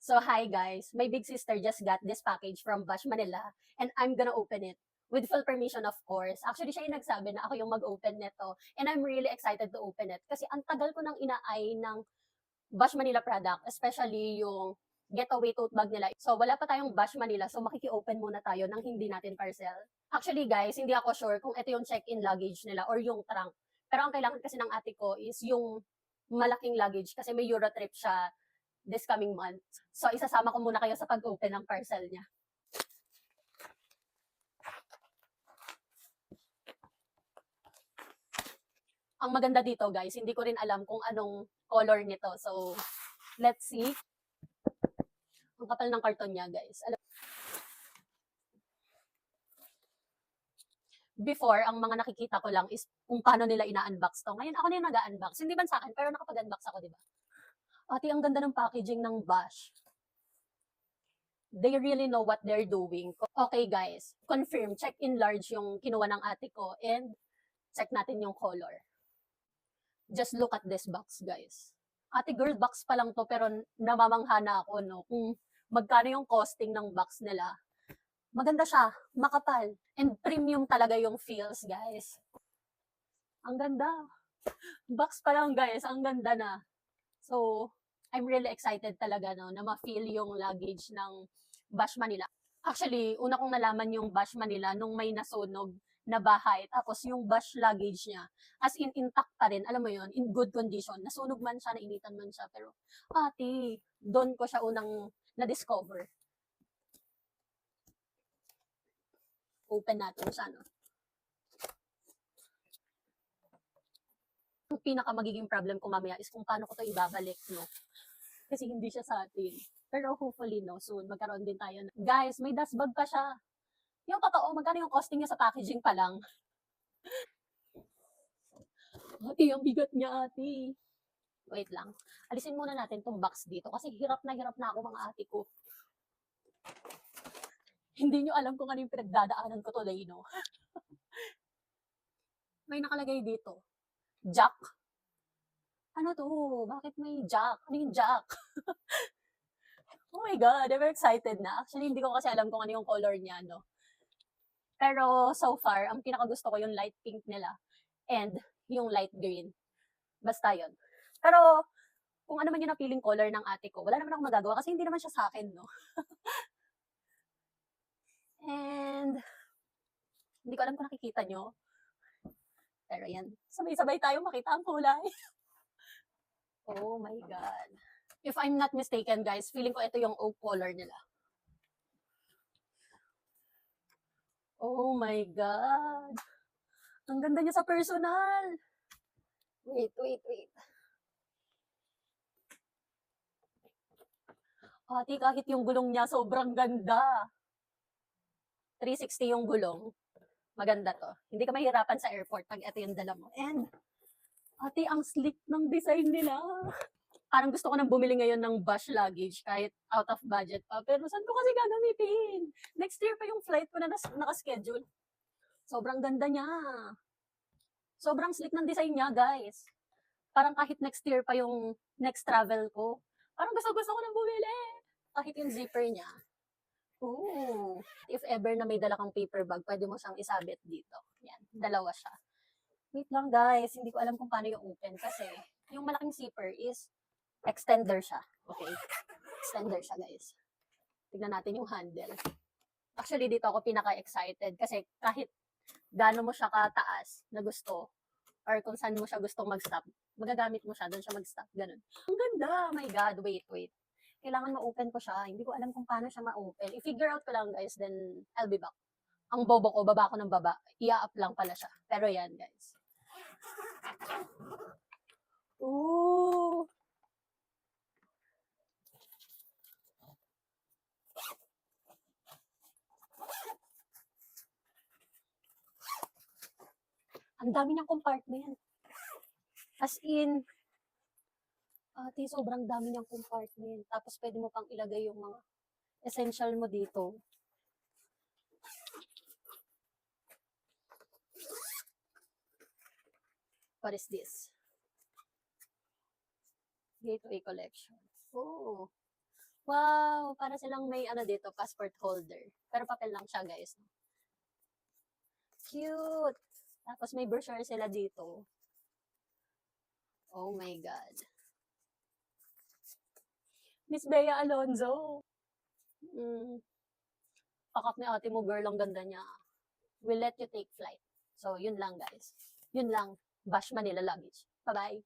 So hi guys, my big sister just got this package from Bash Manila and I'm gonna open it with full permission of course. Actually siya yung nagsabi na ako yung mag-open nito and I'm really excited to open it kasi ang tagal ko nang inaay ng Bash Manila product, especially yung getaway tote bag nila. So wala pa tayong Bash Manila so makiki-open muna tayo ng hindi natin parcel. Actually guys, hindi ako sure kung ito yung check-in luggage nila or yung trunk. Pero ang kailangan kasi ng ate ko is yung malaking luggage kasi may Euro trip siya this coming month. So, isasama ko muna kayo sa pag-open ng parcel niya. Ang maganda dito, guys, hindi ko rin alam kung anong color nito. So, let's see. Ang kapal ng karton niya, guys. Before, ang mga nakikita ko lang is kung paano nila ina-unbox to. Ngayon, ako na yung nag-unbox. Hindi man sa akin, pero nakapag-unbox ako, di ba? Ate, ang ganda ng packaging ng Bash. They really know what they're doing. Okay, guys. Confirm. Check in large yung kinuha ng ate ko. And check natin yung color. Just look at this box, guys. Ate girl, box pa lang to, pero namamangha na ako, no? Kung magkano yung costing ng box nila. Maganda siya, makapal, and premium talaga yung feels, guys. Ang ganda. Box pa lang, guys, ang ganda na. So, I'm really excited talaga, no, na ma-feel yung luggage ng Bash Manila. Actually, una kong nalaman yung Bash Manila nung may nasunog na bahay. Tapos yung Bash luggage niya, as in intact pa rin, alam mo yun, in good condition. Nasunog man siya, nainitan man siya. Pero, ate, doon ko siya unang na-discover. Open natin siya, no? Ang pinaka magiging problem ko mamaya is kung paano ko to ibabalik, no? Kasi hindi siya sa atin. Pero hopefully, no, soon, magkaroon din tayo. Guys, may dust bag pa siya. Yung totoo, magkano yung costing niya sa packaging pa lang? Ate, ang bigat niya, ate. Wait lang. Alisin muna natin tong box dito kasi hirap na ako mga ate ko. Hindi nyo alam kung ano yung pinagdadaanan ko today, no? May nakalagay dito. Jack. Ano to? Bakit may jack? Ano yung jack? Oh my God, I'm excited na. Actually, hindi ko kasi alam kung ano yung color niya, no? Pero so far, ang pinakagusto ko yung light pink nila and yung light green. Basta yun. Pero kung ano man yung napiling color ng ate ko, wala naman akong magagawa kasi hindi naman siya sa akin, no? And hindi ko alam kung nakikita nyo. Pero yan, sabay-sabay tayo makita ang kulay. Oh my God. If I'm not mistaken, guys, feeling ko ito yung oak color nila. Oh my God. Ang ganda niya sa personal. Wait. Ate, kahit yung gulong niya, sobrang ganda. 360 yung gulong. Maganda to. Hindi ka mahirapan sa airport pag ito yung dala mo. And, ate, ang slick ng design nila. Parang gusto ko nang bumili ngayon ng Bash luggage kahit out of budget pa. Pero saan ko kasi gagamitin? Next year pa yung flight ko na nakaschedule. Sobrang ganda niya. Sobrang slick ng design niya, guys. Parang kahit next year pa yung next travel ko. Parang gusto ko nang bumili. Kahit yung zipper niya. Ooh. If ever na may dala kang paper bag, pwede mo siyang isabit dito. Yan, dalawa siya. Wait lang guys, hindi ko alam kung paano yung open kasi yung malaking zipper is extender siya. Okay? Extender siya guys. Tignan natin yung handle. Actually, dito ako pinaka-excited kasi kahit gaano mo siya kataas na gusto or kung saan mo siya gustong mag-stop, magagamit mo siya, doon siya mag-stop. Ganun. Ang ganda! Oh my God, wait. Kailangan ma-open ko siya. Hindi ko alam kung paano siya ma-open. I-figure out ko lang guys, then I'll be back. Ang bobo ko, baba ko ng baba. I-up lang pala siya. Pero yan guys. Ooh! Ang dami niyang compartment. As in, ate, sobrang dami niyang compartment. Tapos pwede mo pang ilagay yung mga essential mo dito. What is this? Gateway collection. Oh. Wow, para silang may ano dito, passport holder. Pero papel lang siya, guys. Cute! Tapos may brochure sila dito. Oh my God. Miss Bea Alonzo. Pakak ni ate mo, girl, ang ganda niya. We'll let you take flight. So, yun lang, guys. Yun lang. Bash Manila Luggage. Bye-bye.